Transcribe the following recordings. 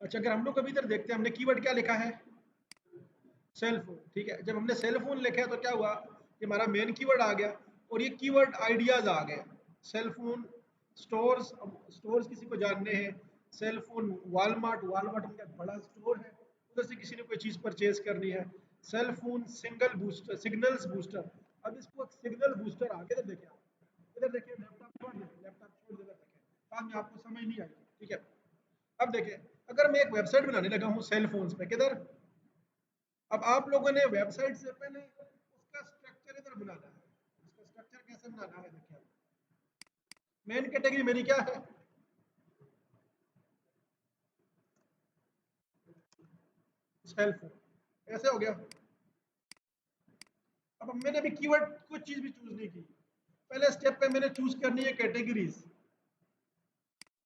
अच्छा, अगर हम लोग कभी इधर देखते हैं, हमने कीवर्ड क्या लिखा है? Cell phone. ठीक है, जब हमने सेल फोन लिखा है तो क्या हुआ कि हमारा मेन कीवर्ड आ गया और ये कीवर्ड आइडियाज आ गए। सेल फोन स्टोर्स, स्टोर्स किसी को जानने हैं, सेल फोन वॉलमार्ट, वॉलमार्ट उनका बड़ा स्टोर है, उधर से किसी ने कोई चीज परचेज करनी है। Cell phone single booster, signals booster. अब इसको सिग्नल बूस्टर आगे तो देखें, इधर देखिए, लैपटॉप छोड़ दें, लैपटॉप छोड़ देकर देखें, बाद में आपको समझ नहीं आएगी। ठीक है, अब देखिए, अगर मैं एक वेबसाइट बनाने लगा हूँ सेल फोन्स पे, किधर, अब आप लोगों ने वेबसाइट से पहले उसका स्ट्रक्चर इधर बनाना है। उसका स्ट्रक्चर कैसे बनाना है, देखिए, मेन कैटेगरी मेरी क्या है? Cell phone. ऐसे हो गया। अब मैंने अभी कीवर्ड कुछ चीज भी चूज नहीं की। पहले स्टेप पे मैंने चूज करनी है कैटेगरीज।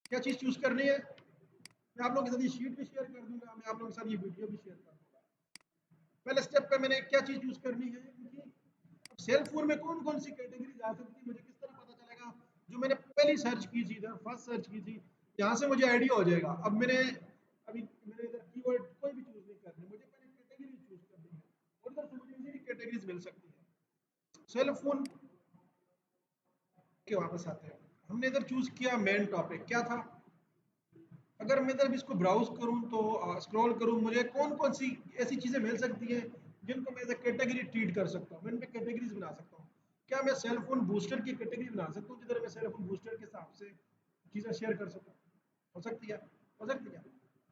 क्या चीज चूज करनी है? मैं आप लोगों के साथ ये शीट भी शेयर कर दूंगा, मैं आप लोगों के साथ ये वीडियो भी शेयर कर दूंगा। पहले स्टेप पे मैंने क्या चीज चूज करनी है, क्योंकि अब सेल फोन में कौन कौन सी कैटेगरीज आ सकती है, मुझे किस तरह पता चलेगा? जो मैंने पहली सर्च की थी, इधर फर्स्ट सर्च की थी, यहाँ से मुझे आइडिया हो जाएगा। अब मैंने इधर कीवर्ड कोई भी चूज नहीं करनी, मुझे पहले कैटेगरी चूज करनी है और इधर से मुझे इजीली कैटेगरीज मिल सकती है। सेल फोन के वापस आते हैं, हमने इधर चूज किया मेन टॉपिक क्या था। अगर मैं इधर इसको ब्राउज करूं तो स्क्रॉल करूं, मुझे कौन कौन सी ऐसी चीजें मिल सकती हैं जिनको मैं एज ए कैटेगरी ट्रीट कर सकता हूँ, मैं इनमें कैटेगरीज बना सकता हूँ। क्या मैं सेल फोन बूस्टर की कैटेगरी बना सकता हूँ जिधर मैं सेल फोन बूस्टर के हिसाब से चीजें शेयर कर सकूँ? हो सकती है, हो सकती है,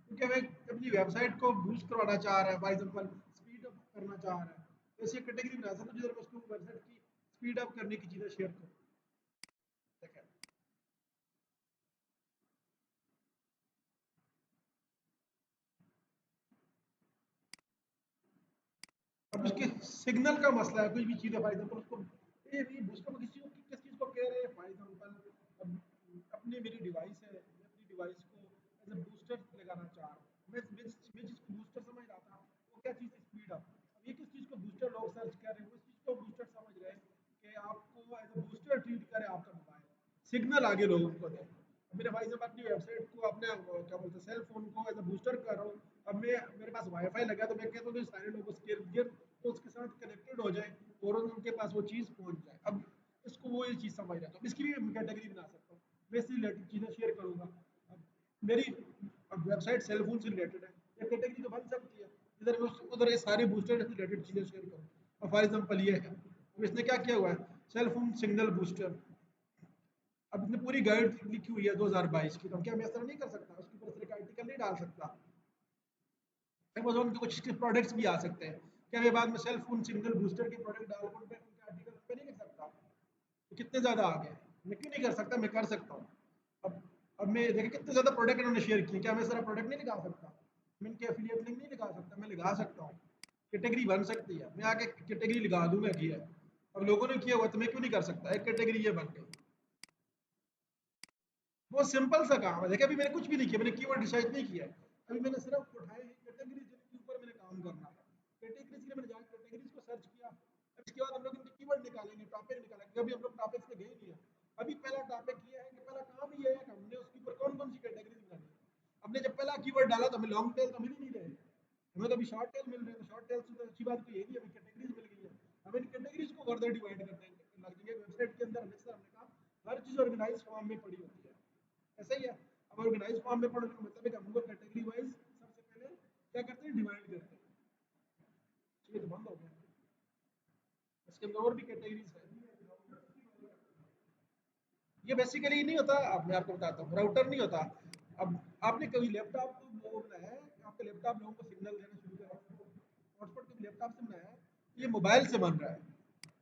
क्योंकि हमें अपनी वेबसाइट को बूस्ट करवाना चाह रहा है, फॉर एग्जाम्पल स्पीड अप करना चाह रहा है, तो ऐसी कैटेगरी बना सकता हूँ जिधर मैं उसको वेबसाइट की स्पीड अप करने की चीजें शेयर करूँ। देखिए, अब उसके सिग्नल का मसला है, कोई भी चीज़ है, फॉर एग्जाम्पल उसको ये भी उसको किसी को किस चीज़ को कह रहे हैं, फॉर एग्जाम्पल अब अपनी मेरी डिवाइस है, मैं अपनी डिवाइस को एज ए बूस्टर लगाना चाह रहा हूँ। मैं जिसको बूस्टर समझ रहा था वो क्या चीज़, स्पीड अप। अब ये किस चीज़ को बूस्टर लोग सर्च कर रहे हैं, वो इस चीज़ को बूस्टर समझ रहे हैं कि आपको एज ए बूस्टर ट्रीट करे आपका मोबाइल, सिग्नल आगे लोगों को दे। मेरे भाई जब अपनी वेबसाइट को अपने क्या बोलते हैं सेल फोन को एज अ बूस्टर कर रहा हूँ, अब मैं मेरे पास वाईफाई लगा तो मैं कहता हूँ कि सारे लोगों को तो उसके साथ कनेक्टेड हो जाए और उनके पास वो चीज़ पहुंच जाए। अब इसको वो ये चीज़ समझ रहा है, तो इसकी भी कैटेगरी बना सकता हूँ, मैं इससे रिलेटेड चीज़ें शेयर करूँगा। अब मेरी वेबसाइट सेल फोन से रिलेटेड है, ये कैटेगरी तो बन सकती है, इधर मैं उधर ये सारे बूस्टर से रिलेटेड चीज़ें शेयर करूँ। और फॉर एग्जाम्पल ये है, अब इसने क्या किया हुआ है, सेल फोन सिग्नल बूस्टर। अब इसने पूरी गाइड लिखी हुई है 2022 की, तो क्या मैं इस तरह नहीं कर सकता, उसके ऊपर इस तरह का आर्टिकल नहीं डाल सकता? अमेज़न के कुछ प्रोडक्ट्स भी आ सकते हैं, क्या मैं बाद में सेल फोन सिग्नल बूस्टर के प्रोडक्ट डालकर उनके आर्टिकल पे नहीं लिख सकता? तो कितने ज़्यादा आ गए, मैं क्यों नहीं कर सकता, मैं कर सकता हूँ। अब अब मैं देखिए कितने ज़्यादा प्रोडक्ट इन्होंने शेयर किए, क्या मैं सारा प्रोडक्ट नहीं लगा सकता? मैं इनके एफिलिएट लिंक नहीं लगा सकता? मैं लगा सकता हूँ, कैटेगरी बन सकती है, मैं आके कैटेगरी लगा दूंगा कि है। अब लोगों ने किया हुआ तो मैं क्यों नहीं कर सकता, एक कैटेगरी ये बन गई। बहुत सिंपल सा काम है, देखिए अभी मैंने कुछ भी नहीं किया, मैंने कीवर्ड रिसर्च नहीं किया है, अभी मैंने सिर्फ उठाए हैं कैटेगरी जिनके ऊपर मैंने काम करना है। कैटेगरीज के लिए मैंने जाकर कैटेगरीज को सर्च किया, अब इसके बाद हम लोग इनके कीवर्ड निकालेंगे, टॉपिक निकालेंगे, अभी हम लोग टॉपिक्स पे गए नहीं है। अभी पहला टॉपिक ये है कि पहला काम ये है कि हमने उसके ऊपर कौन कौन सी कैटेगरीज बनानी है। हमने जब पहला कीवर्ड डाला तो हमें लॉन्ग टेल तो मिल ही नहीं रहे, हमें तो अभी शॉर्ट टेल मिल रहे हैं, तो शॉर्ट टेल से तो अच्छी बात तो यही है, हमें कैटेगरीज मिल गई है। हमें इन कैटेगरीज को फर्दर डिवाइड करने लग जाएंगे वेबसाइट के अंदर। हमने कहा हर चीज़ ऑर्गेनाइज फॉर्म में पड़ी होती है, ऐसा ही है। अब ऑर्गेनाइज फॉर्म में पढ़ने का मतलब है कि हमको कैटेगरी वाइज सबसे पहले क्या करते हैं, डिवाइड करते हैं। ये तो बंद हो गया, इसके अंदर और भी कैटेगरीज है। ये बेसिकली नहीं होता, अब मैं आपको बताता हूँ, राउटर नहीं होता। अब आपने कभी लैपटॉप वो बनाया है, आपका लैपटॉप लोगों को सिग्नल देना शुरू करा, हॉटस्पॉट कभी लैपटॉप से बनाया है? ये मोबाइल से बन रहा है।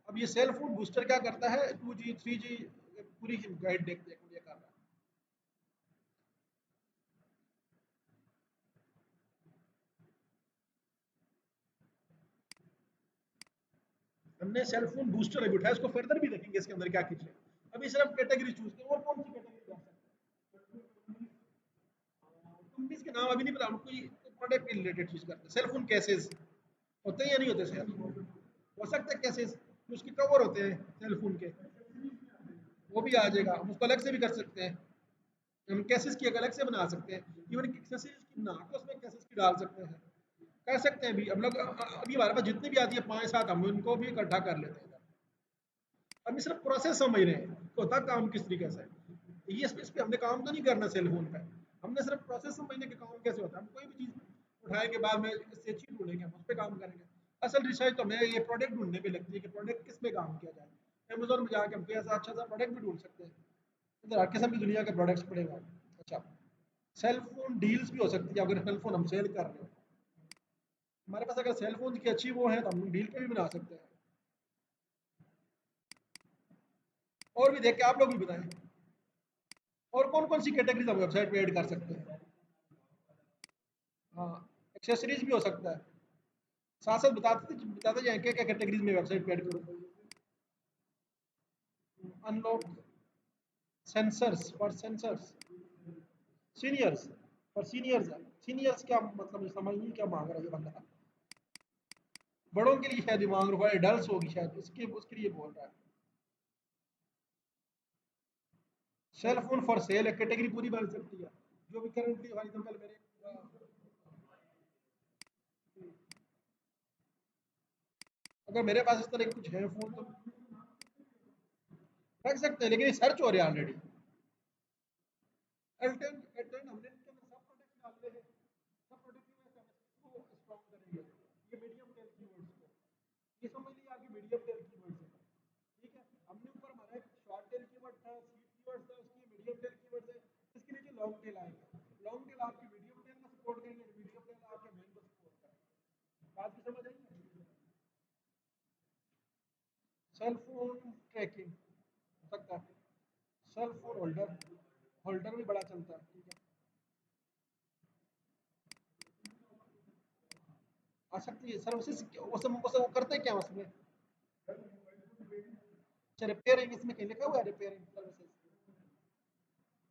अब ये सेल फोन बूस्टर क्या करता है, 2G 3G पूरी गाइड देखते हैं ये कर रहा है। हमने सेल फोन बूस्टर अभी उठाया, इसको फर्दर भी देखेंगे इसके अंदर क्या कुछ है। अभी सिर्फ कैटेगरी चूज करें, और कौन सी कैटेगरी जा सकते हैं? कंपनीज के नाम अभी नहीं पता, हम कोई प्रोडक्ट के रिलेटेड चीज करते हैं। सेल फोन केसेस होते हैं या नहीं होते सेल, हो सकते हैं केसेस, उसके कवर होते हैं सेल फोन के, वो भी आ जाएगा, हम उसको अलग से भी कर सकते हैं। हम केसेस की एक अलग से बना सकते हैं, इवन एक्सेसरीज ना तो उसमें कैसे की डाल सकते हैं, कर सकते हैं भी हम लोग। अभी हमारे पास जितनी भी आती है 5-7 हम उनको भी इकट्ठा कर लेते हैं। हम सिर्फ प्रोसेस समझ रहे हैं कि होता काम किस तरीके से है। ये इस पे हमने काम तो नहीं करना सेल फोन पे, हमने सिर्फ प्रोसेस समझने के काम कैसे होता है। हम कोई भी चीज़ उठाए के बाद में इससे चीज ढूंढेंगे, हम उस पर काम करेंगे। असल रिसर्च तो हमें ये प्रोडक्ट ढूंढने पे लगती है कि प्रोडक्ट किस पे काम किया जाए। अमेजोन में जाके हम कोई ऐसा अच्छा सा प्रोडक्ट भी ढूंढ सकते हैं, इधर हर किस्म की दुनिया के प्रोडक्ट्स पड़े हुए हैं। अच्छा, सेल फोन डील्स भी हो सकती है, अगर सेल फोन हम सेल कर रहे हो, हमारे पास अगर सेल फोन की अच्छी वो है तो हम डील पे भी बना सकते हैं। और भी देख के आप लोग भी बताएं, और कौन कौन सी कैटेगरीज हम वेबसाइट पे ऐड कर सकते हैं। हाँ, एक्सेसरीज भी हो सकता है। साथ साथ बताते जाएं क्या क्या कैटेगरीज में वेबसाइट पे ऐड करूँ। Unlock sensors for sensors, seniors for seniors. Seniors क्या मतलब, ये समझ नहीं क्या मांग रहा है ये बंदा। बड़ों के लिए शायद ये मांग रहा है, एडल्ट होगी शायद, इसके उसके लिए बोल रहा है। सेल फोन फॉर सेल है, कैटेगरी पूरी बन सकती है। जो भी करंटली फॉर एग्जांपल मेरे अगर मेरे पास इस तरह के कुछ है फोन तो रख सकते हैं, लेकिन ये सर्च हो रहे हैं ऑलरेडी। एल्टेन एल्टेन हमने इसके अंदर सब प्रोडक्ट्स डाले हैं, सब प्रोडक्ट की वजह से हम इसको स्ट्रॉन्ग करेंगे। ये मीडियम टेल कीवर्ड्स को, ये समझ लीजिए आपकी मीडियम टेल कीवर्ड्स है। ठीक है, हमने ऊपर हमारा एक शॉर्ट टेल कीवर्ड था, स्वीट कीवर्ड था, उसकी मीडियम टेल कीवर्ड है। इसके नीचे लॉन्ग टेल आएगा। लॉन्ग टेल आपकी मीडियम टेल में सपोर्ट करेंगे, मीडियम टेल आपके मेन को सपोर्ट करेंगे। बात की समझ आई? सेल फोन ट्रैकिंग हो सकता है, सेल फोन होल्डर, होल्डर भी बड़ा चलता है। ठीक है, आ सकती है सर्विसेज। वो करते क्या उसमें? अच्छा, रिपेयरिंग इसमें कहीं लिखा हुआ है, रिपेयरिंग सर्विसेज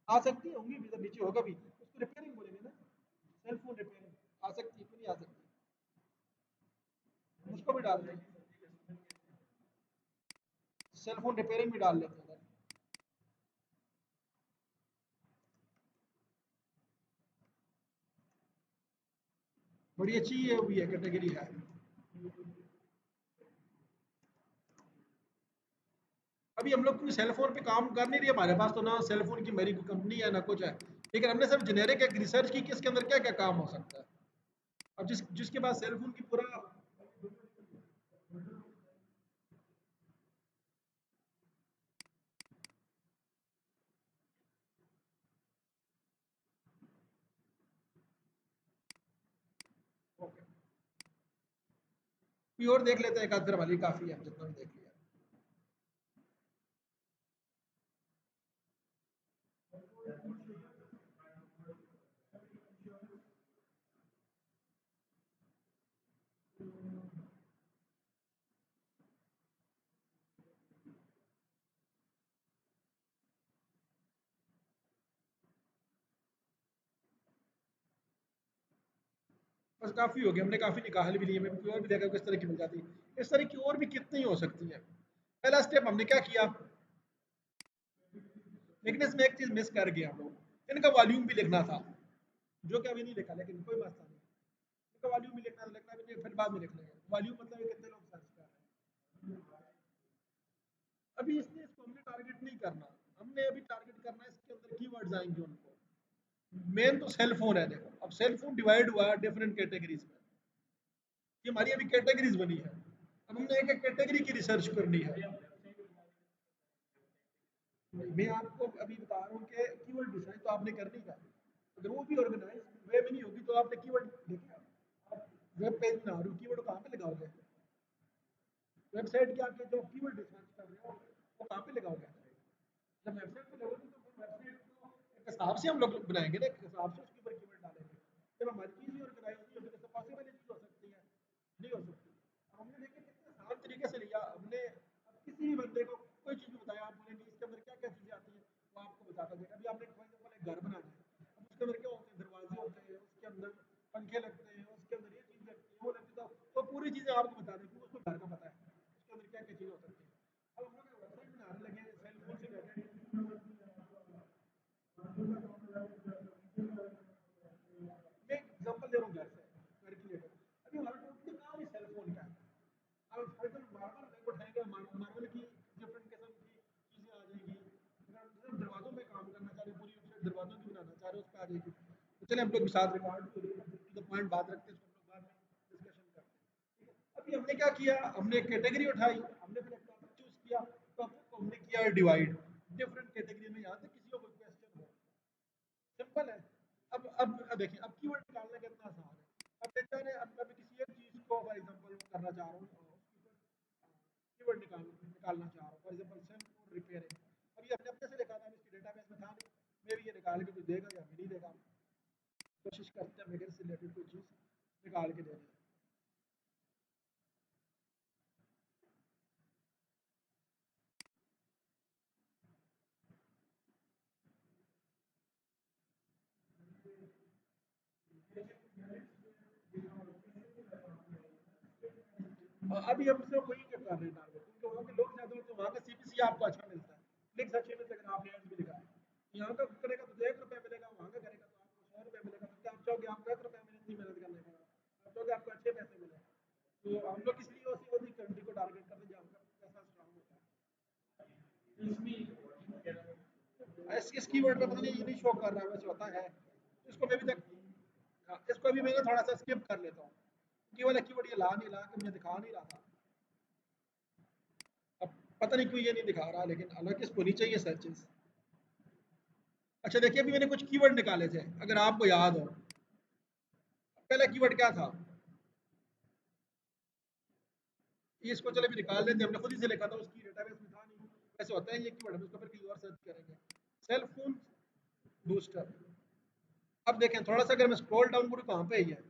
आ सकती है, होंगी भी तो नीचे होगा भी, उसको रिपेयरिंग बोलेंगे ना। सेल फोन रिपेयरिंग आ सकती है, क्यों नहीं आ सकती, उसको भी डाल दें। सेल फोन रिपेयरिंग भी डाल लेते हैं। बड़ी अच्छी ये हुई है, कैटेगरी है। अभी हम लोग कोई सेल फोन पे काम कर नहीं रही, हमारे पास तो ना सेल फोन की मेरी कंपनी है ना कुछ है, लेकिन हमने सिर्फ जेनेरिक एक रिसर्च की कि इसके अंदर क्या क्या काम हो सकता है। अब जिसके पास सेल फोन की पूरा कोई और देख लेते हैं, एक आध फिर वाली काफी है, जितना भी देख लिया। बस काफी हो गया, हमने काफी निकाल भी लिए। मैं कोई और भी देखा किस तरह की मिल जाती है। इस तरह की और भी कितनी हो सकती है। पहला स्टेप हमने क्या किया, लेकिन इसमें एक चीज मिस कर गया हम लोग, इनका वॉल्यूम भी लिखना था, जो कि अभी नहीं लिखा, लेकिन कोई मसला नहीं। इनका वॉल्यूम भी लिखना भी नहीं, फिर बाद में लिख लेंगे। वॉल्यूम मतलब ये कितने लोग सर्च कर रहे हैं। अभी इसलिए इसको हमने टारगेट नहीं करना, हमने अभी टारगेट करना है इसके अंदर कीवर्ड्स आएंगे उनको। मेन तो सेल फोन है। देखो अब सेल फोन डिवाइड हुआ है डिफरेंट कैटेगरीज में, ये हमारी अभी कैटेगरीज बनी है। अब हमने एक एक कैटेगरी की रिसर्च करनी है। मैं आपको अभी बता रहा हूँ कि कीवर्ड डिजाइन तो आपने करनी है। अगर वो भी ऑर्गेनाइज वे में नहीं होगी तो आपने कीवर्ड देखिए, आप वेब पेज बना रहे हो, कीवर्ड कहाँ पे लगाओगे? वेबसाइट के आके जो कीवर्ड रिसर्च कर रहे हो वो कहाँ पे लगाओगे? जब वेबसाइट पे लगोगे तो फिर वेबसाइट को एक हिसाब से हम लोग बनाएंगे ना, एक हिसाब से उसके ऊपर कीवर्ड डालेंगे। जब हमारी चीज़ ही ऑर्गेनाइज नहीं होगी तो पॉसिबल चीज़ हो सकती है, नहीं हो सकती। अब हमने देखिए कितने आसान तरीके से लिया हमने। अब किसी भी बंदे को कोई चीज़ बताया, आप बोलेंगे इसके अंदर क्या क्या चीज़ें आती हैं, वो आपको बताता जाएगा। अभी आपने फॉर एग्जाम्पल एक घर बनाना है, अब उसके अंदर क्या होते हैं, दरवाजे होते हैं, उसके अंदर पंखे लगते हैं, उसके अंदर ये चीज़ लगती है, वो लगती है, तो पूरी चीज़ें आपको बता दें क्योंकि उसको घर का पता है उसके अंदर क्या क्या चीज़ें हो सकती हैं। अब हम लोग वेबसाइट बनाने लगे हैं सेल फोन से रिलेटेड। आ जाएगी। तो चले हम लोग साथ रिकॉर्ड टू द पॉइंट बात रखते हैं, इसको हम लोग बाद में डिस्कशन करते हैं। ठीक है, अभी हमने क्या किया, हमने एक कैटेगरी उठाई, हमने फिर एक टॉपिक चूज किया, टॉपिक को हमने किया डिवाइड डिफरेंट कैटेगरी में, यहाँ तक किसी को कोई क्वेश्चन हो, सिंपल है। अब देखिए, अब कीवर्ड निकालना कितना आसान है। अब देखते हैं, अब मैं किसी एक चीज को फॉर एग्जांपल करना चाह रहा हूँ, कीवर्ड निकालना चाह रहा हूँ, for example cell phone repairing. अब ये अपने अपने से लिखा था, इसकी डेटाबेस में था नहीं, मे भी ये निकाल के कुछ देगा या नहीं देगा, कोशिश करते हैं मेरे से रिलेटेड कोई चीज निकाल के दे दें। अभी हम सिर्फ वही कर रहे हैं टारगेट, क्योंकि वहाँ के लोग ज्यादा होते हैं, वहाँ का सीपीसी आपको अच्छा मिलता है, क्लिक्स अच्छे मिलते हैं, अगर आपने एड्स भी लिखा है। यहाँ का करेगा तो 1 रुपये मिलेगा, वहाँ का करेगा तो आपको 100 रुपये मिलेगा, क्योंकि आप चाहोगे आपको 1 रुपये मिले, इतनी मेहनत करने का, आप चाहोगे आपको अच्छे पैसे मिले। तो हम लोग इसलिए उसी वाली कंट्री को टारगेट करते हैं जहाँ का पैसा स्ट्रांग होता है। इस कीवर्ड पे पता नहीं ये नहीं शो कर रहा है, वैसे होता है, इसको मैं भी तक, हाँ, इसको अभी मैं ना थोड़ा सा स्किप कर लेता हूँ, ये वाला कीवर्ड ये ला नहीं ला के मुझे दिखा नहीं रहा था। अब पता नहीं क्यों ये नहीं दिखा रहा, लेकिन हालांकि इसको नहीं चाहिए सर्चेस। अच्छा देखिए, अभी मैंने कुछ कीवर्ड निकाले थे, अगर आपको याद हो, पहला कीवर्ड क्या था, ये इसको चले भी निकाल लेते, हमने खुद ही से लिखा था, उसकी डेटाबेस में था नहीं, ऐसे होता है ये कीवर्ड, हम इसको फिर कहीं और सर्च करेंगे। Cell phone booster. अब देखें थोड़ा सा, अगर मैं स्क्रॉल डाउन करूँ, कहाँ पे है,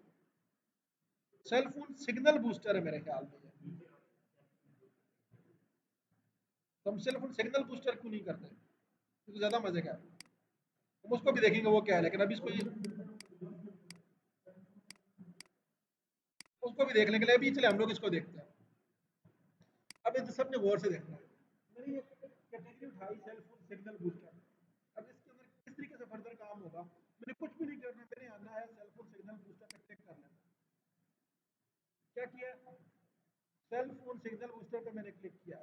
सेल फोन सिग्नल बूस्टर है मेरे ख्याल में ये। तो हम सेल फोन सिग्नल बूस्टर क्यों नहीं करते, तो ज्यादा मजे का है, हम उसको भी देखेंगे वो क्या है, लेकिन अभी इसको ये, उसको भी देख लेंगे, अभी चले हम लोग इसको देखते हैं। अब इन सब ने गौर से देखना है, मैंने ये कैटेगरी उठाई सेल फोन सिग्नल बूस्टर। अब इसके अंदर किस तरीके से फर्दर काम होगा, मैंने कुछ भी नहीं करना, मैंने आना है सेल फोन सिग्नल बूस्टर पे क्लिक कर लेना। क्या किया, सेल फोन सिग्नल बूस्टर पे मैंने क्लिक किया।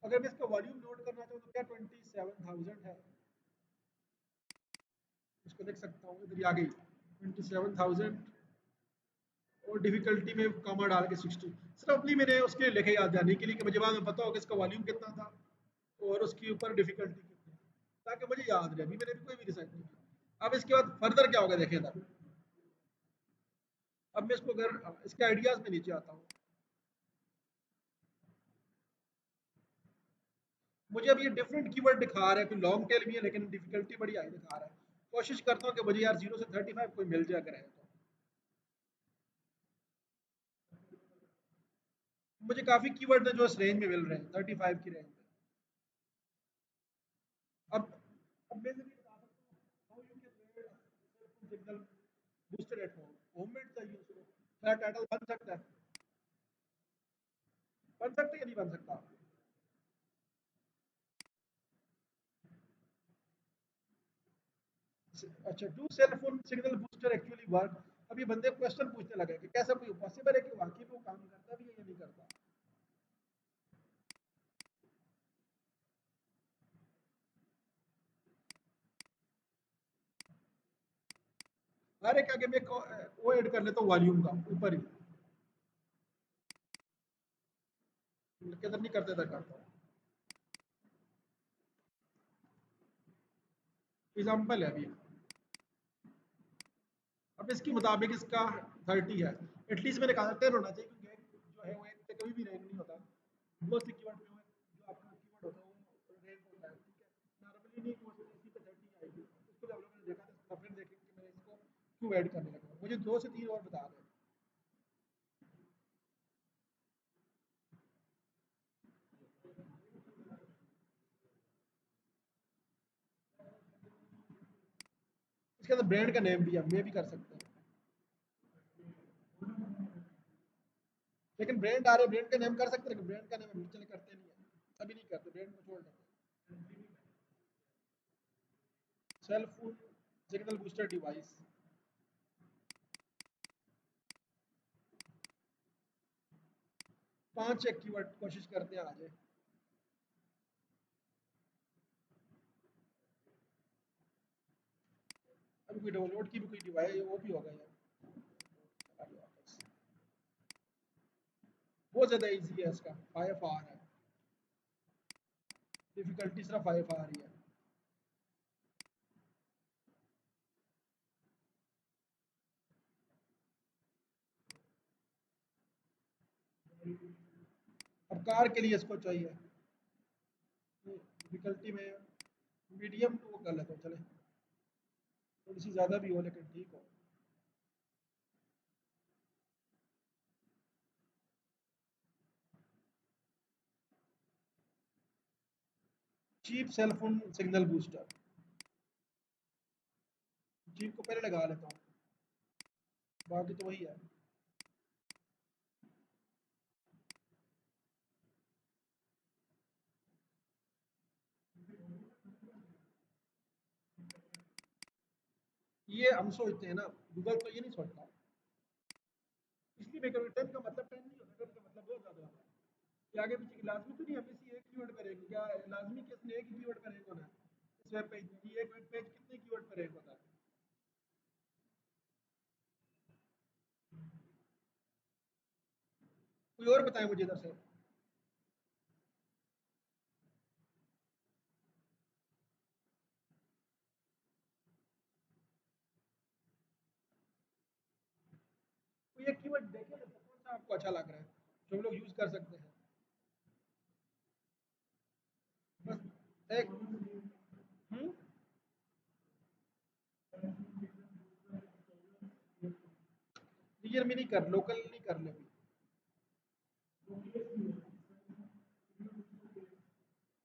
अगर मैं इसका वॉल्यूम नोट करना चाहूँ तो क्या 27,000 है, इसको देख सकता हूँ, इधर आ गई 27,000, और डिफिकल्टी में कॉमा डाल के 60। सिर्फ अपनी मैंने उसके लिए लिखे याद जाने के लिए कि मुझे बाद में पता हो कि इसका वॉल्यूम कितना था और उसके ऊपर डिफिकल्टी कितनी, ताकि मुझे याद रहे। अभी मैंने भी कोई भी रिसर्च नहीं की। अब इसके बाद फर्दर क्या होगा देखें ना, अब मैं इसको अगर इसके आइडियाज में नीचे आता हूँ, मुझे अब ये डिफरेंट कीवर्ड दिखा रहा है, कोई लॉन्ग टेल भी है लेकिन डिफिकल्टी बड़ी हाई दिखा रहा है। कोशिश करता हूँ कि मुझे यार 0 से 35 कोई मिल जाए, अगर है तो मुझे काफी कीवर्ड है जो इस रेंज में मिल रहे हैं, 35 की रेंज में। अब अब मैं नहीं बता सकता how you can signal booster at home, homemade चाहिए उसको, क्या टाइटल बन सकता है, बन सकता है या नहीं बन सकता। अच्छा, do cell phone signal booster actually work. अब ये बंदे क्वेश्चन पूछने लगे कि कैसा कोई पॉसिबल है कि वाकई में वो काम करता भी है या नहीं करता। अरे क्या कि मैं वो ऐड कर लेता हूँ वॉल्यूम का ऊपर ही, किधर नहीं करते था करता हूँ, एग्जाम्पल है अभी। अब इसके मुताबिक इसका 30 है, एटलीस्ट मैंने कहा 10 होना चाहिए, क्योंकि जो है वो एक पे कभी भी रैंक नहीं होता, मोस्ट कीवर्ड पे जो आपका कीवर्ड होता है वो रैंक होता है। ठीक है, नॉर्मली नहीं मोस्ट इसी पे 30 आएगी, उसको भी हम लोगों ने देखा था, इसको फिर देखेंगे कि मैं इसको क्यों ऐड करने लगा, मुझे 2 से 3 और बता दें। इसके अंदर ब्रांड का नेम भी है, मैं भी कर सकते हैं, लेकिन ब्रांड आ रहे, ब्रांड का नेम कर सकते हैं, लेकिन ब्रांड का नेम हम चले करते नहीं है, अभी नहीं करते, ब्रांड को छोड़ देते। Cell phone signal booster device, 5 keyword कोशिश करते हैं आ जाए। कोई डाउनलोड की भी कोई डिवाइस वो भी होगा यार। चला गया वापस। बहुत ज़्यादा इजी है इसका, 5 आ रहा है, डिफिकल्टी सिर्फ 5 आ रही है। अब कार के लिए इसको चाहिए डिफिकल्टी में मीडियम को कर लेता हूँ चले, थोड़ी सी ज़्यादा भी हो लेकिन ठीक हो। Cheap cell phone signal booster, cheap को पहले लगा लेता हूँ, बाकी तो वही है। ये हम सोचते हैं ना, गूगल तो ये नहीं सोचता, इसलिए मैं करूँ 10 का मतलब 10 नहीं होता, 10 का मतलब बहुत ज़्यादा होता है। ये आगे पीछे की लाजमी तो नहीं, हम इसी एक कीवर्ड पे रैंक, क्या लाजमी कि इसने एक ही कीवर्ड पे रैंक होना है इस वेब पेज में? ये एक वेब पेज कितने कीवर्ड पे रैंक होता है? कोई और बताए मुझे इधर से। कोई एक कीवर्ड देखे ना, तो कौन सा आपको अच्छा लग रहा है जो हम लोग यूज कर सकते हैं? बस एक क्लियर में नहीं कर, लोकल नहीं कर ले अभी।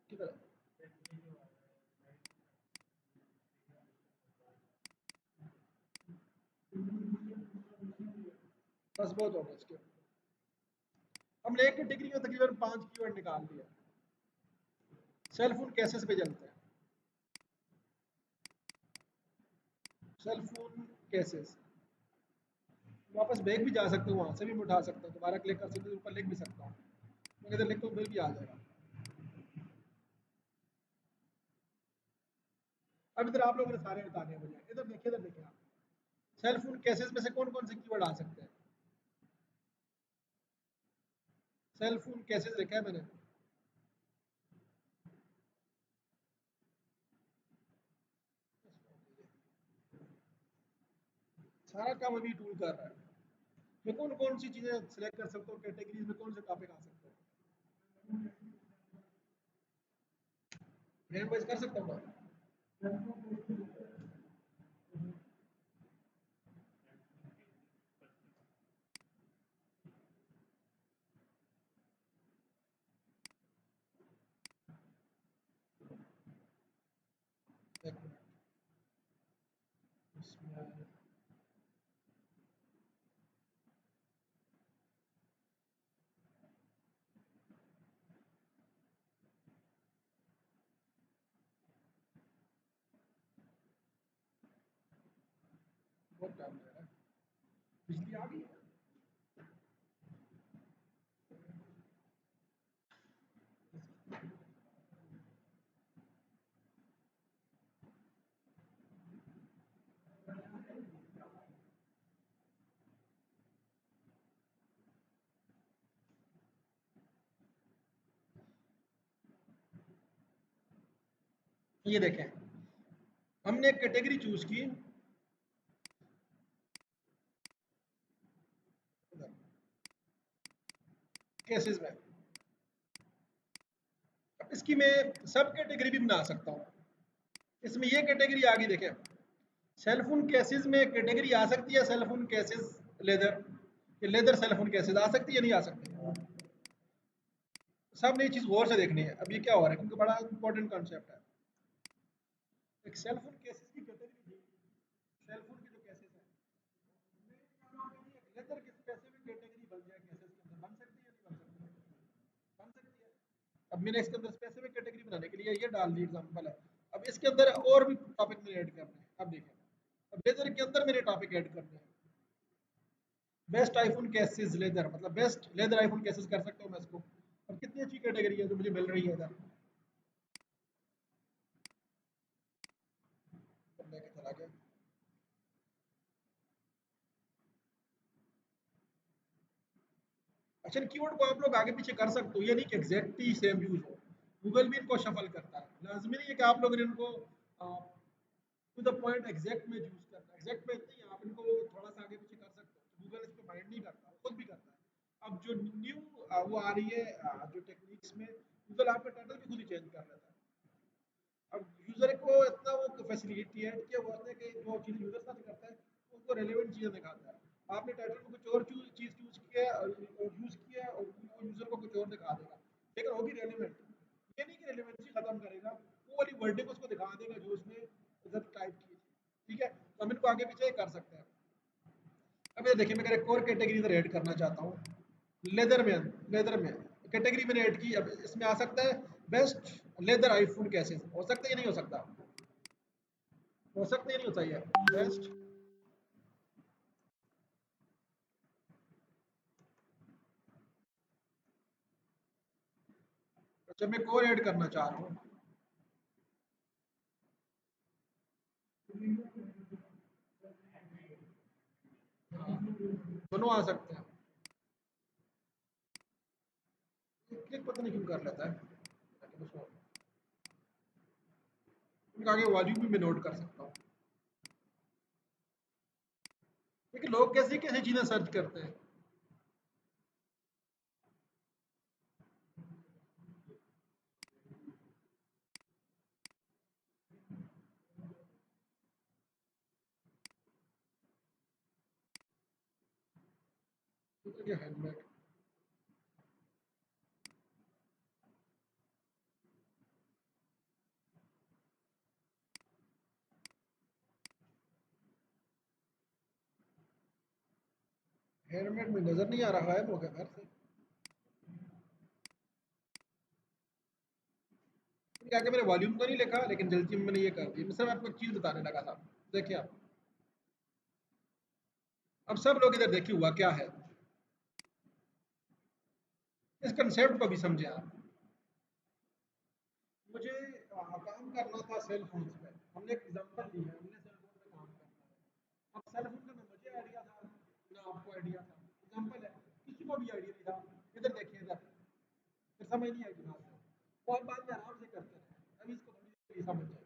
किधर? बस बहुत हो गया इसके। हमने एक कैटेगरी में तकरीबन 5 कीवर्ड निकाल लिया। सेल फोन कैसेस पे चलते हैं। सेल फोन केसेस, वापस बैक भी जा सकते हो, वहां से भी मैं उठा सकता हूँ, दोबारा क्लिक कर सकते हो, ऊपर लिख भी सकता हूँ, मैं इधर लिखता हूँ फिर भी आ जाएगा। अब इधर आप लोगों ने सारे बताने हैं मुझे, इधर देखिए आप, सेल फोन केसेस में से कौन कौन से कीवर्ड आ सकते हैं? सेल फोन केसेस लिखा है मैंने। सारा काम अभी टूल कर रहा है। मैं कौन कौन सी चीजें सिलेक्ट कर सकता हूँ, कैटेगरीज में कौन से टॉपिक आ सकते हैं, रैंक वाइज कर सकता हूँ ना? एक मिनट, इसमें बहुत टाइम लग रहा है। बिजली आ गई है? ये देखें, हमने एक कैटेगरी चूज की, केसेस में। अब इसकी मैं सब कैटेगरी भी बना सकता हूँ। इसमें ये कैटेगरी आ गई देखें, सेलफोन केसेस में कैटेगरी आ सकती है, सेलफोन केसेस लेदर, ये लेदर सेलफोन केसेस आ सकती है, नहीं आ सकती? सब नई चीज गौर से देखनी है। अब ये क्या हो रहा है, क्योंकि बड़ा इंपॉर्टेंट कॉन्सेप्ट है। एक सेलफोन केसेस की कैटेगरी थी, सेलफोन के जो केसेस हैं, लेदर की स्पेसिफिक कैटेगरी बन जाए केसेस के अंदर, बन सकती है नहीं बन सकती? बन सकती है। अब मैंने इसके अंदर स्पेसिफिक कैटेगरी बनाने के लिए ये डाल दी एग्जांपल है। अब इसके अंदर और भी टॉपिक मैंने ऐड करने हैं। अब देखिए, अब लेदर के अंदर मैंने टॉपिक ऐड करने हैं। बेस्ट आईफोन केसेस लेदर, मतलब बेस्ट लेदर आईफोन केसेस कर सकता हूँ मैं इसको। अब कितनी अच्छी कैटेगरी है जो मुझे मिल रही है इधर। अब लेके चला गया। अच्छा, कीवर्ड को आप लोग आगे पीछे कर सकते हो, ये नहीं कि एग्जैक्टली सेम यूज हो। गूगल भी इनको शफल करता है, लाजमी नहीं है कि आप लोग इनको टू द पॉइंट एग्जैक्ट में यूज करना है। एग्जैक्ट में नहीं, आप इनको थोड़ा सा आगे पीछे कर सकते हो, तो गूगल इस पे माइंड नहीं करता, वो खुद भी करता है। अब जो न्यू वो आ रही है जो टेक्निक्स में, गूगल आपका टाइटल भी खुद ही चेंज कर लेता है। अब यूजर को इतना वो फैसिलिटेट किया हुआ है कि जो चीज़ यूजर सर्च करता है उसको रेलेवेंट चीज़ें दिखाता है। आपने टाइटल में कुछ और चीज़ चूज किया और यूज किया और वो यूजर को कुछ और दिखा देगा, लेकिन होगी रेलेवेंट। ये नहीं कि रेलेवेंसी खत्म करेगा, वो वाली वर्डिंग उसको दिखा देगा जो उसने जब टाइप की थी। ठीक है, तो हम इनको आगे पीछे कर सकते हैं। अब ये देखिए, मैं एक और कैटेगरी इधर ऐड करना चाहता हूँ। लेदर में कैटेगरी मैंने ऐड की। अब इसमें आ सकता है बेस्ट लेदर आईफोन कैसे, हो सकता है, ये नहीं हो सकता, हो सकता है, ये नहीं होता, ये बेस्ट। अच्छा, मैं एक और ऐड करना चाह रहा हूँ। दोनों आ सकते हैं। क्लिक पता नहीं क्यों कर लेता है, लेकिन उसको उनका आगे वॉल्यूम भी मैं नोट कर सकता हूँ। लेकिन लोग कैसे कैसे चीजें सर्च करते हैं। हैंडमेड, हैंडमेड में नजर नहीं आ रहा है वो घर से। इनके आगे मैंने वॉल्यूम तो नहीं लिखा, लेकिन जल्दी में मैंने ये कर दिया। मैं सिर्फ आपको एक चीज बताने लगा था। देखिए आप, अब सब लोग इधर देखिए हुआ क्या है, इस कंसेप्ट को भी समझे आप। मुझे काम करना था सेल फोन्स पे। हमने एक एग्जांपल ली है, हमने सेल फोन पे काम करना है। अब सेल फोन का ना मुझे आइडिया था ना आपको आइडिया था, एग्जांपल है, किसी को भी आइडिया नहीं था। इधर देखिए, इधर फिर समझ नहीं आई दिमाग से, वो आप बाद में आराम से करते रहे, अभी इसको थोड़ी देर समझ जाए,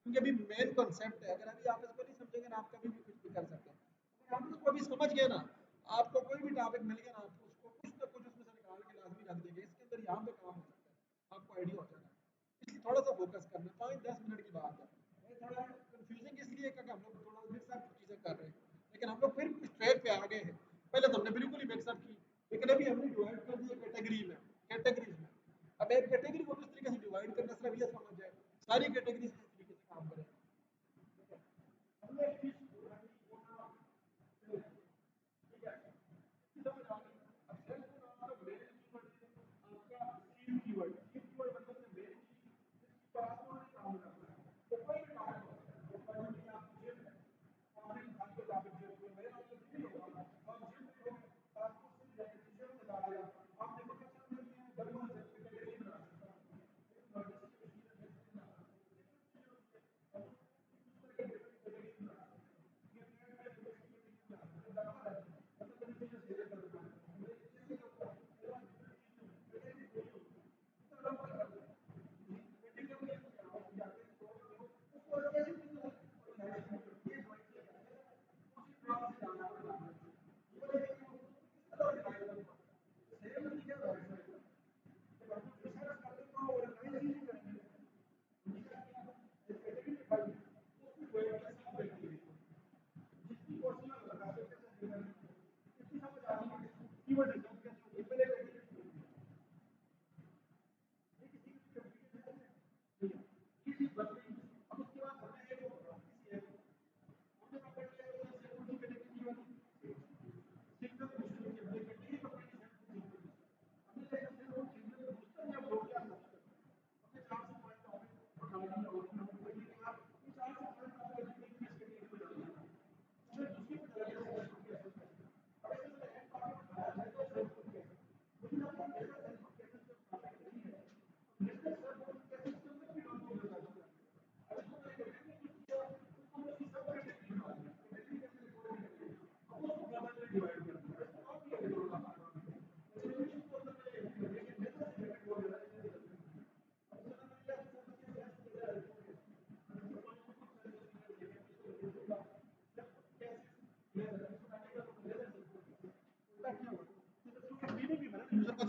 क्योंकि अभी मेन कॉन्सेप्ट है। अगर अभी आप इसको नहीं समझेंगे ना, आप कभी भी कुछ भी कर सकते हैं। अगर आप इसको अभी समझ गए ना, आपको कोई भी टॉपिक मिल गया ना, आपको उसको कुछ ना कुछ उसमें से निकाल के लाजमी रख देंगे, इसके अंदर यहाँ पे काम हो सकता है, आपको आइडिया हो जाना है। इसलिए थोड़ा सा फोकस करना, 5-10 मिनट की बात है। ये थोड़ा कंफ्यूजिंग इसलिए है कि हम लोग थोड़ा मिक्सअप चीज़ें कर रहे हैं, लेकिन हम लोग फिर उस ट्रैक पे आ गए हैं। पहले तो हमने बिल्कुल ही मिक्सअप की, लेकिन अभी हमने डिवाइड कर दिया कैटेगरी में, कैटेगरीज में। अब एक कैटेगरी को किस तरीके से डिवाइड करना, सिर्फ ये समझ जाए, सारी कैटेगरीज किस तरीके से काम करें। हमने एक चीज समझ आ गई। अब सेल फोन आपका मेन कीवर्ड है, आपका कीम कीवर्ड, कीम कीवर्ड मतलब है मेन चीज जिसकी पर आपको काम करना है। तो कोई भी टॉपिक हो सकता है, तो पढ़ने की आप जिम है, आपने खाने के टॉपिक जिम को मेरा मतलब जिम ही होगा, और जिम में लोग आपको सिर्फ डेफिनेशन बता देगा। आप देखो कि सब में डबल कैटेगरी बना सकता है,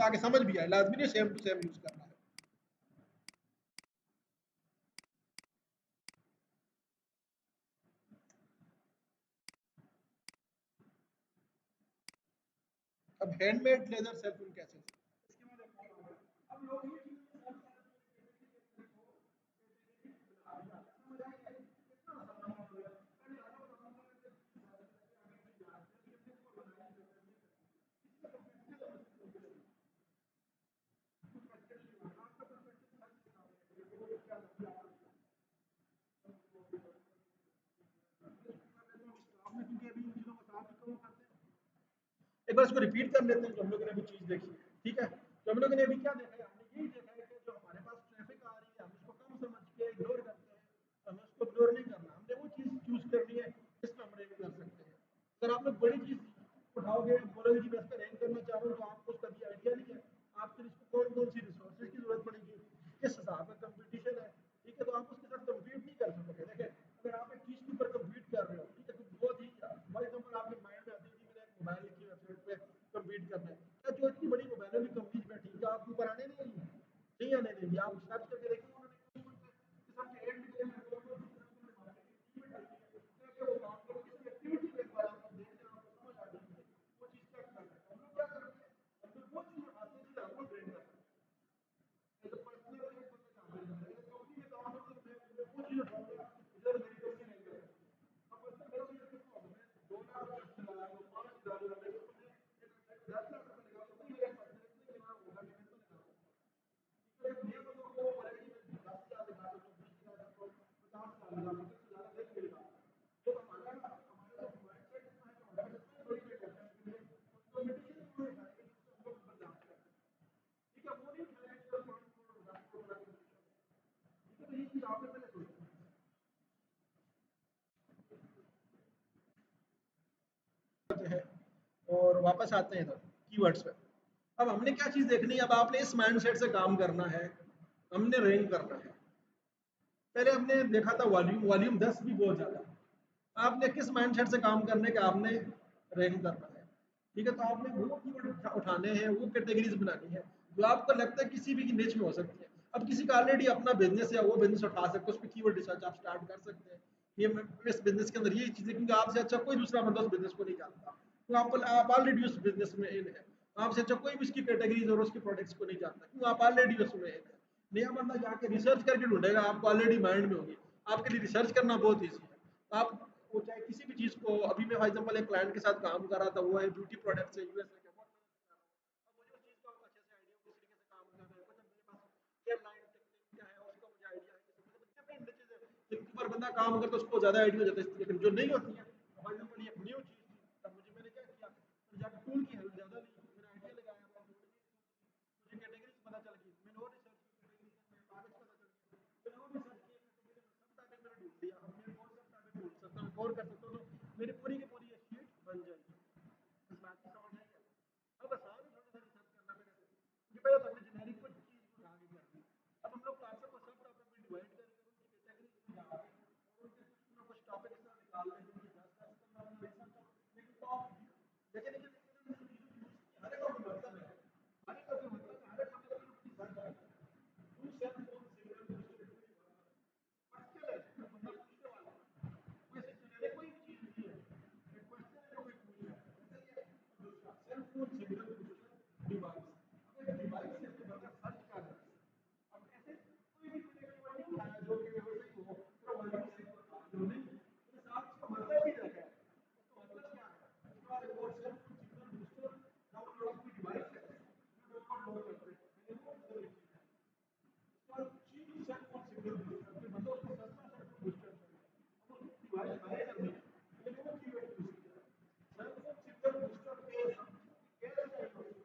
आगे समझ भी आए, लाजमी नहीं सेम टू सेम यूज करना है। अब हैंडमेड लेदर सेल्फ इन कैसे, अब लोग ये चीज़ आपने क्योंकि अभी इन चीज़ों को साथ ही कवर करते हैं। एक बार इसको रिपीट कर लेते हैं जो हम लोगों ने अभी चीज़ देखी है, ठीक है। जो हम लोगों ने अभी क्या देखा है, हमने यही देखा है कि जो हमारे पास ट्रैफिक आ रही है हम उसको कम समझ के इग्नोर करते हैं, हमें उसको इग्नोर नहीं करना, हमने वो चीज़ चूज करनी है जिसमें हम रैंक कर सकते हैं। अगर आप लोग बड़ी चीज़ उठाओगे, बोलोगे कि मैं इस पर रैंक करना चाह रहा हूँ, तो आपको उसका भी आइडिया नहीं है, आपके लिए इसको कौन कौन सी रिसोर्सेज की जरूरत पड़ेगी, किस हिसाब का कंपटीशन है, ठीक है, तो आप उसके साथ कम्पीट नहीं कर सकते। देखिए अगर आप एक चीज़ के ऊपर कम्पीट कर रहे हो, ठीक है, तो बहुत ही फॉर एग्जाम्पल आपके माइंड में आती है कि मैंने एक मोबाइल की वेबसाइट पे कम्पीट करना है, क्या जो इतनी बड़ी मोबाइलों की कंपनीज बैठी है क्या आपके ऊपर आने नहीं आएंगी, नहीं आने देंगी। आप सर्च करके देखिए उन्होंने किस सबके एड भी देना है, कौन कौन सी मार्केटिंग डाली है, क्या वो काम करो, किसी एक्टिविटी को एक बार आप देख लें, आपको समझ आ जाएगी वो चीज़ क्या करना है। हम लोग क्या करते हैं, हम लोग वो चीज़ उठाते हैं जिसे हमको ट्रेंड करना है, एज अ पर्सनल एक बंदा काम करता है, एज अ कंपनी में काम करता है, मैं वो चीज़ उठाऊंगा जिधर मेरी कंपनी नहीं कर सकती। अब पर्सनल मेरा भी कितना होगा, मैं 2 लाख लगा लो, 5 हज़ार लगा लो, 10 लाख रुपए लगा लो, कोई मेरे पर्सनल इतने लगा होगा कि मैं तो लगा रहा हूँ। तो एक नए बंदों को बोलेगा कि मैं 10 हज़ार लगा सकता हूँ, 20 हज़ार लगा सकता हूँ, 50 हज़ार लगा सकता हूँ, 10 हज़ार नहीं मिलेगा। तो हमारा हमारा जो माइंडसेट इतना है कि हमारे पास इतना थोड़ी करता है कि कंपटीशन में उठाएंगे जिससे हम लोग बर्दाश्त करते हैं, ठीक है, वो नहीं उठाएंगे जो 5 करोड़ 10 करोड़ वाला कंपटीशन, ठीक है। तो ये चीज़ आपने पहले सोचना है। और वापस आते हैं इधर कीवर्ड्स पे। अब हमने क्या चीज़ देखनी है, अब आपने इस माइंडसेट से काम करना है, हमने रैंक करना है। पहले हमने देखा था वॉल्यूम, वॉल्यूम 10 भी बहुत ज़्यादा। आपने किस माइंडसेट से काम करने का, आपने रैंक करना है, ठीक है। तो आपने वो कीवर्ड उठाने हैं, वो कैटेगरीज बनानी है जो आपको लगता है किसी भी निच में हो सकती है। अब किसी का ऑलरेडी अपना बिजनेस है, वो बिजनेस उठा सकते हैं, उस पर कीवर्ड रिसर्च आप स्टार्ट कर सकते हैं। ये इस बिजनेस के अंदर ये चीज़ें, क्योंकि आपसे अच्छा कोई दूसरा बंदा उस बिजनेस को नहीं जानता, तो आप ऑलरेडी उस बिजनेस में इन है। आपसे अच्छा कोई भी उसकी कैटेगरीज और उसके प्रोडक्ट्स को नहीं जानता, क्यों, आप ऑलरेडी उसमें इन है। नया बंदा जाके रिसर्च करके ढूंढेगा, आपको ऑलरेडी माइंड में होगी, आपके लिए रिसर्च करना बहुत ईजी है। तो आप वो चाहे किसी भी चीज़ को, अभी मैं फॉर एग्जांपल एक क्लाइंट के साथ काम कर रहा था, वो है ब्यूटी प्रोडक्ट से यूएसए के, बहुत मेहनत कर रहा हूँ। अब मुझे उस चीज़ का अच्छे से आइडिया, किस तरीके से काम कर रहे हैं, मतलब मेरे पास एयरलाइन टेक्निक क्या है उसका मुझे आइडिया है, मतलब डिफरेंट चीज़ें जिनके ऊपर बंदा काम करता है उसको ज़्यादा आइडिया हो जाता है, लेकिन जो नहीं होती है, फॉर एग्जांपल ये न्यू चीज़ थी, तब मुझे मैंने क्या किया, मैंने जाकर टूल की हेल्प ज़्यादा ली, मैंने आइडिया लगाया, मुझे कैटेगरीज पता चल गई, मैंने और रिसर्च की, कैटेगरीज में कागज पता चल गया, मैंने और रिसर्च की, कैटेगरी में सब टॉपिक मैंने ढूंढ लिया। अब मैं कौन सा टॉपिक ढूंढ सकता हूँ, कौन कर सकता हूँ, तो मेरी पूरी की पूरी ये शीट बन जाएगी। इस बात की समझ आई है। अब आसान है थोड़ा सा रिसर्च करना मेरे से, क्योंकि पहले तो हमने जेनेरिक कुछ चीज़ उठा के कर दी। अब हम लोग टॉपिक को सब टॉपिक में डिवाइड करके उनकी कैटेगरीज में जाके और उनके कुछ ना कुछ टॉपिक इस तरह निकाल लेंगे कि 10 10 15 रिसर्च हो, लेकिन टॉप, लेकिन लेकिन हर एक का कोई मतलब है, हर एक का कोई मतलब है, हर एक मतलब की अपनी सर्च है। To self phone signal question है जो बंदा पूछने वाला है, वैसे जेनेरिक कोई भी चीज़ नहीं है, एक क्वेश्चन है जो कोई पूछ रहा है, जैसे ये दूसरा सेल फोन सिग्नल डिवाइस, अब एक डिवाइस है जो बंदा सर्च कर रहा है। अब ऐसे कोई भी मैंने कीवर्ड नहीं उठाया जो कि वैसे ही हो, तो वॉल्यूम से उठा लो नहीं, मेरे साथ उसका मतलब भी देखा है, उसका मतलब क्या है, उसका और cell phone signal booster download कोई डिवाइस है जो डाउनलोड करते हैं, मैंने वो मतलब लिख दिया। और cheap cell phone signal booster फिर मतलब उसको सस्ता सेल फोन बूस्टर चाहिए, अब उसको डिवाइस बाय करनी है, मैंने वो कीवर्ड यूज किया। सेल फोन सिग्नल बूस्टर पे कैसे चाहिए,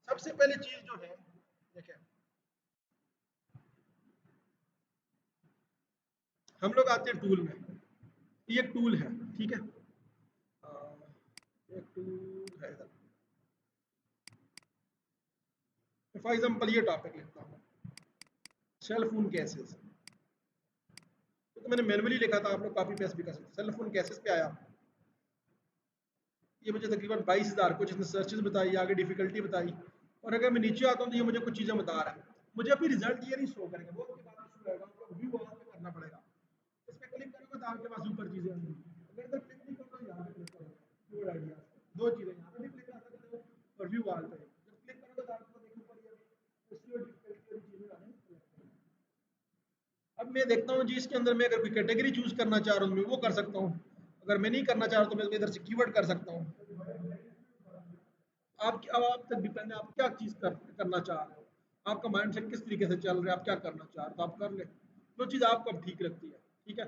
सबसे पहले चीज जो है, देखें, हम लोग आते हैं टूल में। ये एक टूल है, ठीक है। एक टूल है इधर। फॉर एग्जाम्पल ये टॉपिक लिखता हूँ, सेल फोन केसेस। तो मैंने मैनुअली लिखा था, आप लोग कॉपी पेस्ट भी कर सकते। सेल फोन केसेस पे आया, ये मुझे तकरीबन 22,000 कुछ इसने सर्चेज बताई, आगे डिफिकल्टी बताई। और अगर मैं नीचे आता हूँ तो ये मुझे कुछ चीज़ें बता रहा है। मुझे अभी रिजल्ट ये नहीं शो करेगा, वो उसके बाद शो होगा, आपको व्यू ऑल पे करना पड़ेगा। इस पे क्लिक करोगे तो आपके पास ऊपर चीज़ें होंगी। अगर इधर क्लिक नहीं करोगे, यहाँ पे क्लिक करोगे, कीवर्ड आइडियाज, दो चीज़ें यहाँ पे भी क्लिक कर सकते हो और व्यू ऑल पे। जब क्लिक करोगे तो आपको देखने पड़ेगी एसईओ डिफिकल्टी वाली चीज़ें आने लगती हैं। अब मैं देखता हूँ जी, इसके अंदर मैं अगर कोई कैटेगरी चूज करना चाह रहा हूँ मैं वो कर सकता हूँ। अगर मैं नहीं करना चाह रहा तो मैं इधर से कीवर्ड कर सकता हूँ। आप अब आप तक डिपेंड है, आप क्या चीज़ करना चाह रहे हो, आपका माइंड सेट किस तरीके से चल रहा है, आप क्या करना चाह रहे हो तो आप कर ले जो चीज़ आपको अब ठीक लगती है। ठीक है।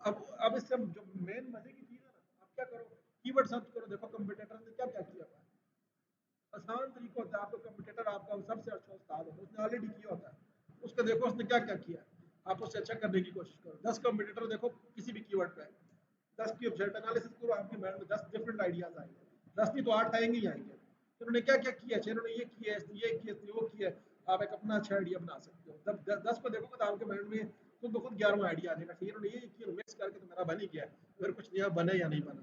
अब अब इससे जो मेन मजे की चीज़ है ना, आप क्या करो, कीवर्ड सर्च करो, देखो कंपटीटर ने क्या क्या किया हुआ है। आसान तरीका होता है, आपका कंपटीटर आपका सबसे अच्छा उस्ताद होता है, उसने ऑलरेडी किया होता है, उसको देखो उसने क्या क्या किया है, आप उससे अच्छा करने की कोशिश करो। 10 कंपटीटर देखो किसी भी कीवर्ड पे, 10 की वेबसाइट एनालिसिस करो, आपके माइंड में 10 डिफरेंट आइडियाज आएंगे, 10 नहीं तो 8 आएंगे ही आएंगे। तो उन्होंने क्या क्या किया, उन्होंने ये किया है, ये किया है, वो किया है, आप एक अपना अच्छा आइडिया बना सकते हो। जब 10 को देखोगे तो आपके माइंड में खुद ब खुद 11वां आइडिया आ जाएगा, ठीक है उन्होंने ये किया, मिक्स करके तो मेरा बन ही गया, फिर कुछ नया बने या नहीं बना।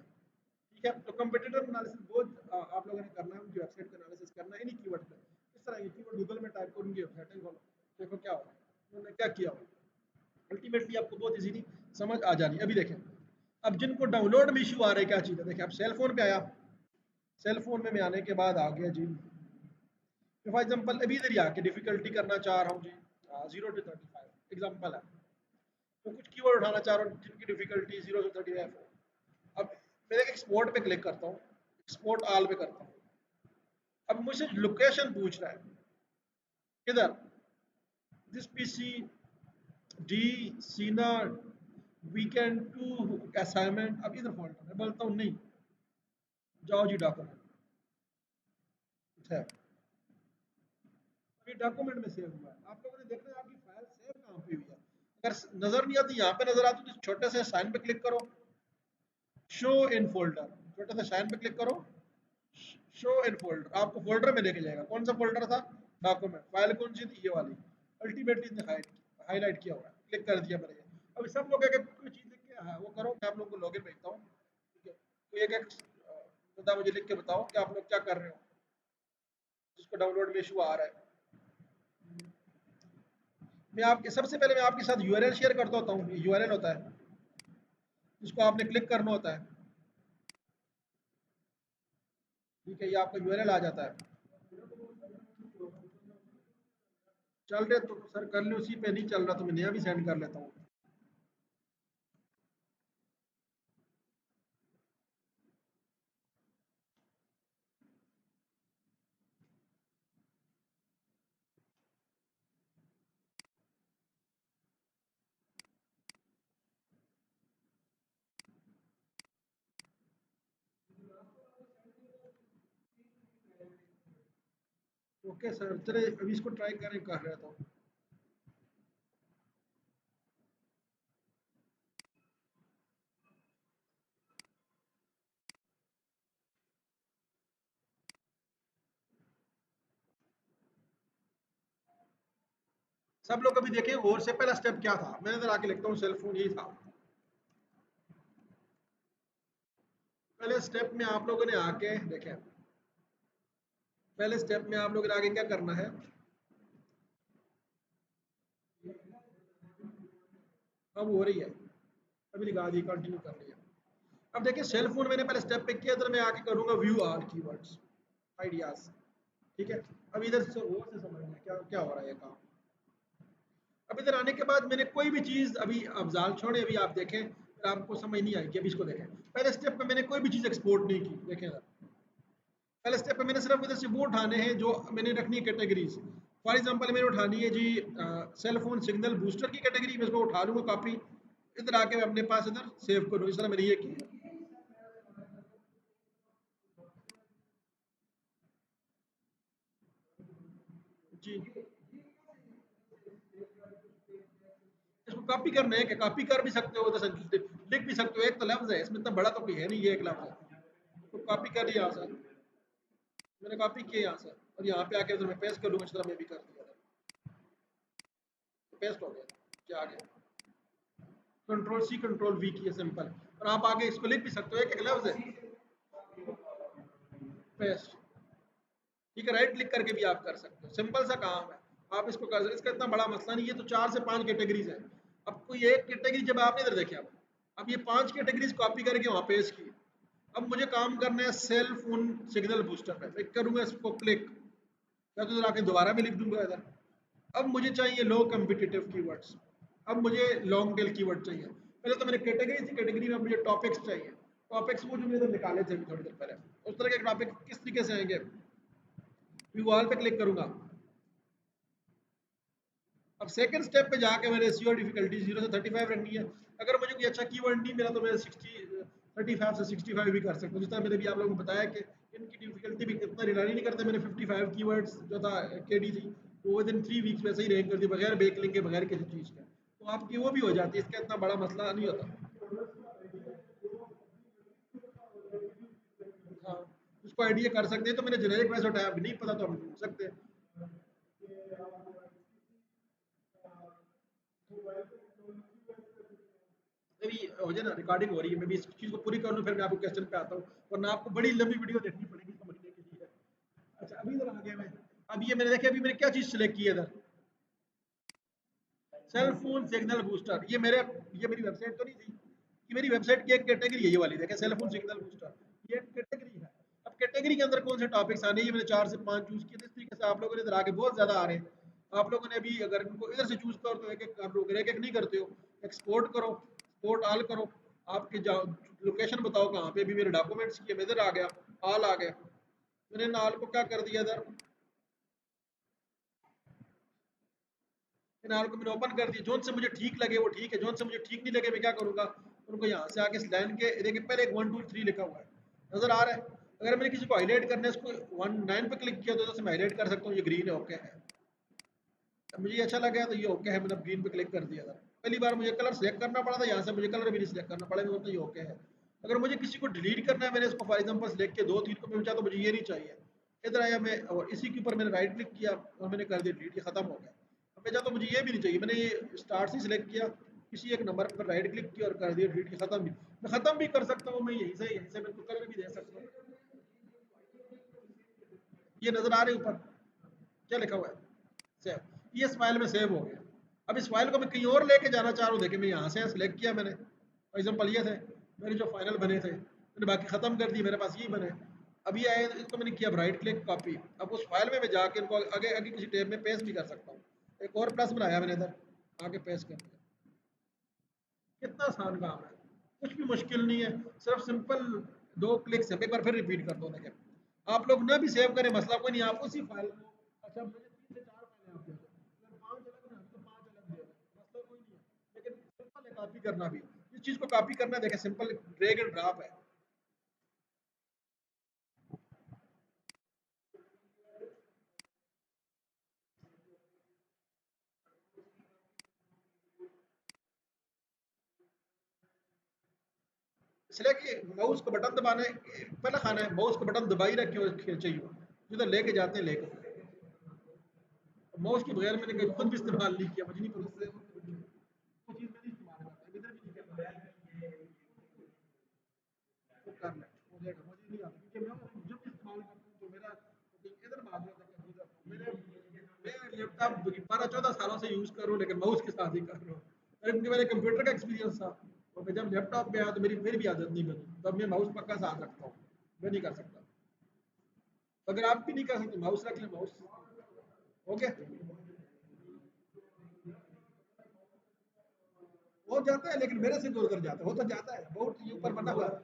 ठीक है। तो कंपटीटर एनालिसिस बहुत आप लोगों ने करना है, उनकी वेबसाइट का एनालिसिस करना है इन्हीं कीवर्ड पे। इस तरह के कीवर्ड गूगल में टाइप करो, उनकी वेबसाइटें खोलो, देखो क्या हो रहा है, उन्होंने क्या किया हो। अल्टीमेटली आपको बहुत इजीली समझ आ जानी। अभी देखें, अब जिनको डाउनलोड में इशू आ रहा है क्या चीज़ है, देखिए आप सेल फोन पे आया, सेल फोन में मैं आने के बाद आ गया जी, फॉर एग्जाम्पल अभी इधर ही आके डिफिकल्टी करना चाह रहा हूँ जी, 0 to 35 एग्जाम्पल है। तो कुछ कीवर्ड उठाना चाह रहा हूँ जिनकी डिफिकल्टी 0 to 35 हो। अब मैं एक्सपोर्ट पे क्लिक करता हूँ, एक्सपोर्ट ऑल पे करता हूँ। अब मुझसे लोकेशन पूछ रहा है, किधर, दिस पीसी डी सीना वीकेंड टू असाइनमेंट। अब इधर फोल्डर मैं बोलता हूँ नहीं, जाओ जी डॉक्यूमेंट है, ये डॉक्यूमेंट में सेव हुआ है। आप लोगों ने देखना है आपकी फाइल सेव कहाँ पे हुई है। अगर नजर नहीं आती, यहाँ पे नजर आती तो छोटे से साइन पे क्लिक करो, शो इन फोल्डर, छोटे से साइन पे क्लिक करो, शो इन फोल्डर, आपको फोल्डर में लेके जाएगा। कौन सा फोल्डर था, डॉक्यूमेंट। फाइल कौन सी थी, ये वाली। अल्टीमेटली इसने हाईलाइट किया हुआ है, क्लिक कर दिया मैंने। अभी सब लोग अगर कोई चीज़ लिख के वो करो, मैं आप लोगों को लॉगिन भेजता हूँ, ठीक है। तो एक एक मुद्दा मुझे लिख के बताओ कि आप लोग क्या कर रहे हो, जिसको डाउनलोड में इशू आ रहा है। मैं आपके सबसे पहले मैं आपके साथ यूआरएल शेयर करता होता हूँ। यूआरएल होता है जिसको आपने क्लिक करना होता है, ठीक है। ये आपका यूआरएल आ जाता है। चल रहे तो सर कर लो, उसी पे नहीं चल रहा तो मैं नया भी सेंड कर लेता हूँ। ओके सर, चले अभी इसको ट्राई करें, कर रहे तो। सब लोग अभी देखें और से पहला स्टेप क्या था, मैं इधर आके लिखता हूँ सेल फोन, यही था पहले स्टेप में। आप लोगों ने आके देखें, पहले स्टेप में आप लोगों ने आगे क्या करना है, अब हो रही है, अभी लगा दी, कंटिन्यू कर लिया। अब देखिए सेल फोन मैंने पहले स्टेप पे किया, इधर मैं आके करूंगा व्यू ऑल कीवर्ड्स आइडियाज, ठीक है। अब इधर से और से समझना है क्या क्या हो रहा है ये काम। अब इधर आने के बाद मैंने कोई भी चीज़ अभी आप जाल छोड़े, अभी आप देखें फिर आपको समझ नहीं आएगी। अभी इसको देखें, पहले स्टेप पे मैंने कोई भी चीज़ एक्सपोर्ट नहीं की। देखें पहले स्टेप पे मैंने सिर्फ इधर से वो उठाने हैं जो मैंने रखनी है कैटेगरीज। फॉर एग्जांपल मैंने उठानी है जी सेल फोन सिग्नल बूस्टर की कैटेगरी, मैं इसको उठा लूँगा कॉपी, इधर आके मैं अपने पास इधर सेव करूँ। इस तरह मैंने ये किया जी। इसको कॉपी करना है कि कॉपी कर भी सकते हो, उधर से लिख भी सकते हो। एक तो लफ्ज़ है इसमें, इतना बड़ा तो कोई है नहीं, ये एक लफ्ज़ है। तो कॉपी कर लिया यहाँ से, मैंने कॉपी किया यहाँ से और यहाँ पे आके उधर मैं पेस्ट कर लूँगा। इस तरह मैं भी कर दिया, पेस्ट हो गया। क्या आ गया, कंट्रोल सी कंट्रोल वी की है सिंपल। और आप आगे इसको लिख भी सकते हो, एक एक लफ्ज़ है, पेस्ट। ठीक है, राइट क्लिक करके भी आप कर सकते हो, सिंपल सा काम है। आप इसको कर सकते हो, इसका इतना बड़ा मसला नहीं है। तो 4 से 5 कैटेगरीज है। अब कोई एक कैटेगरी जब आपने इधर देखे, अब ये 5 कैटेगरीज कॉपी करके वहाँ पेस्ट की। अब मुझे काम करना है सेल फोन सिग्नल बूस्टर पे, मैं करूँगा इसको क्लिक, या तो इधर आके दोबारा भी लिख दूंगा इधर। अब मुझे चाहिए लो कम्पिटिटिव कीवर्ड्स, अब मुझे लॉन्ग टेल कीवर्ड चाहिए। पहले तो मैंने कैटेगरी थी, कैटेगरी में अब मुझे टॉपिक्स चाहिए। टॉपिक्स वो जो मैंने इधर निकाले थे अभी थोड़ी देर पहले, उस तरह के टॉपिक किस तरीके से आएंगे। वॉल पे क्लिक करूंगा। अब सेकंड स्टेप पे जाके मैंने एसईओ डिफिकल्टी 0 से 35 रखनी है। अगर मुझे कोई अच्छा कीवर्ड नहीं मिला तो मैं 60 35 से 65 भी कर सकता हूँ। जिस तरह मैंने भी आप लोगों को बताया कि इनकी डिफिकल्टी भी इतना रिलाई नहीं करते। मैंने 55 कीवर्ड्स जो था केडी थी वो विद इन 3 वीक्स वैसे ही रैंक कर दी, बगैर बैक लिंक के, बगैर किसी चीज़ के। तो आपकी वो भी हो जाती है, इसका इतना बड़ा मसला नहीं होता। हाँ, उसको आइडिया कर सकते हैं। तो मैंने जेनेरिक वैसे उठाया, अभी नहीं पता तो हम ढूंढ सकते हैं। मेरी हो जाए ना, रिकॉर्डिंग हो रही है, मैं भी इस चीज़ को पूरी कर लूँ फिर मैं आपको क्वेश्चन पे आता हूँ, वरना आपको बड़ी लंबी वीडियो देखनी पड़ेगी समझने के लिए। अच्छा, अभी इधर आ गया मैं। अब ये मैंने देखिए, अभी मैंने क्या चीज़ सिलेक्ट की है इधर, सेल फोन सिग्नल बूस्टर। ये मेरी वेबसाइट तो नहीं थी, ये मेरी वेबसाइट की एक कैटेगरी है, ये वाली देखें, सेल फोन सिग्नल बूस्टर। ये एक कैटेगरी है। अब कैटेगरी के अंदर कौन से टॉपिक्स आने, ये मैंने 4 से 5 चूज किए थे। इस तरीके से आप लोगों ने इधर आके बहुत ज़्यादा आ रहे हैं। आप लोगों ने अभी अगर इनको इधर से चूज करो तो एक एक आप लोग एक एक नहीं करते हो। एक्सपोर्ट करो, एक्सपोर्ट ऑल करो, आपके लोकेशन बताओ कहाँ पे। अभी मेरे डॉक्यूमेंट्स की इधर आ गया, ऑल आ गया। मैंने इन ऑल को क्या कर दिया इधर, फिलहाल को मैंने ओपन कर दिया। जोन से मुझे ठीक लगे वो ठीक है, जोन से मुझे ठीक नहीं लगे मैं क्या करूंगा, उनको यहाँ से आके इस लाइन के देखिए पहले एक 1 2 3 लिखा हुआ है, नजर आ रहा है। अगर मैंने किसी को हाईलाइट करना है, इसको 19 पे क्लिक किया तो इधर से मैं हाईलाइट कर सकता हूँ, ये ग्रीन है, ओके है। अब मुझे ये अच्छा लगा तो ये ओके है, मैंने ग्रीन पे क्लिक कर दिया था। पहली बार मुझे कलर सेलेक्ट करना पड़ा था, यहाँ से मुझे कलर भी नहीं सेलेक्ट करना पड़ा, तो ये ओके है। अगर मुझे किसी को डिलीट करना है, मैंने इसको फॉर एग्जाम्पल सेलेक्ट किया 2 3 को मैं चाहता तो मुझे ये नहीं चाहिए, इधर आया मैं और इसी के ऊपर मैंने राइट क्लिक किया और मैंने कर दिया डिलीट, ये खत्म हो गया। अब मैं चाहता मुझे ये भी नहीं चाहिए, मैंने ये स्टार्ट से सिलेक्ट किया, किसी एक नंबर पर राइट क्लिक किया और कर दिया डिलीट, ये खत्म भी। मैं खत्म भी कर सकता हूँ, मैं यहीं से मैं इसको कलर भी दे सकता हूँ। ये नजर आ रहे ऊपर क्या लिखा हुआ है, सेव। ये इस फाइल में सेव हो गया। अब इस फाइल को मैं कहीं और लेके जाना चाह रहा हूँ, देखिए मैं यहाँ से सिलेक्ट किया मैंने, फॉर एग्जाम्पल ये थे मेरे जो फाइनल बने थे, मैंने बाकी खत्म कर दिए, मेरे पास ये बने। अब ये आए, इसको मैंने किया राइट क्लिक कॉपी। अब उस फाइल में मैं जाके इनको आगे आगे किसी टेब में पेस्ट भी कर सकता हूँ। एक और प्लस बनाया मैंने इधर, आगे पेस्ट कर दिया। कितना आसान काम है, कुछ भी मुश्किल नहीं है, सिर्फ सिंपल 2 क्लिक से। एक बार फिर रिपीट कर दो, देखिए आप लोग ना भी सेव करें मसला कोई नहीं, आप उसी फाइल को, अच्छा मुझे 3 से 4 फाइलें आप दे दो, अगर 5 अलग ना तो 5 अलग दे दो, मसला कोई नहीं है। लेकिन सिंपल है कॉपी करना भी, इस चीज़ को कॉपी करना देखें सिंपल ड्रैग एंड ड्रॉप है। इसलिए कि माउस को बटन दबाना है, पहला खाना है माउस को बटन दबाई रखे और चाहिए जिधर लेके जाते हैं लेके। माउस के बगैर मैंने कभी खुद भी इस्तेमाल नहीं किया, मुझे नहीं पता वो चीज़ मैं नहीं इस्तेमाल करता, इधर भी नहीं करता। वो कर ले हो जाएगा, मुझे नहीं आता क्योंकि मैं जब इस्तेमाल करता हूँ तो मेरा इधर भाग रहा था कंप्यूटर, मेरे मैं लैपटॉप 12 14 सालों से यूज़ कर रहा हूँ, लेकिन माउस के साथ ही कर रहा हूँ। अरे क्योंकि मेरे कंप्यूटर का एक्सपीरियंस था, और मैं जब लैपटॉप पे आया तो मेरी फिर भी आदत नहीं बनी, तब मैं माउस पक्का साथ रखता हूँ, मैं नहीं कर सकता। तो अगर आप भी नहीं कर सकते माउस रख लें, माउस। ओके, हो जाता है लेकिन मेरे से दूर कर जाता है, हो तो जाता है, बहुत ये ऊपर बना हुआ है।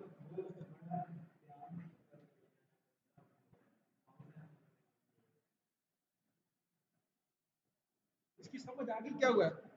इसकी समझ आ गई क्या हुआ है?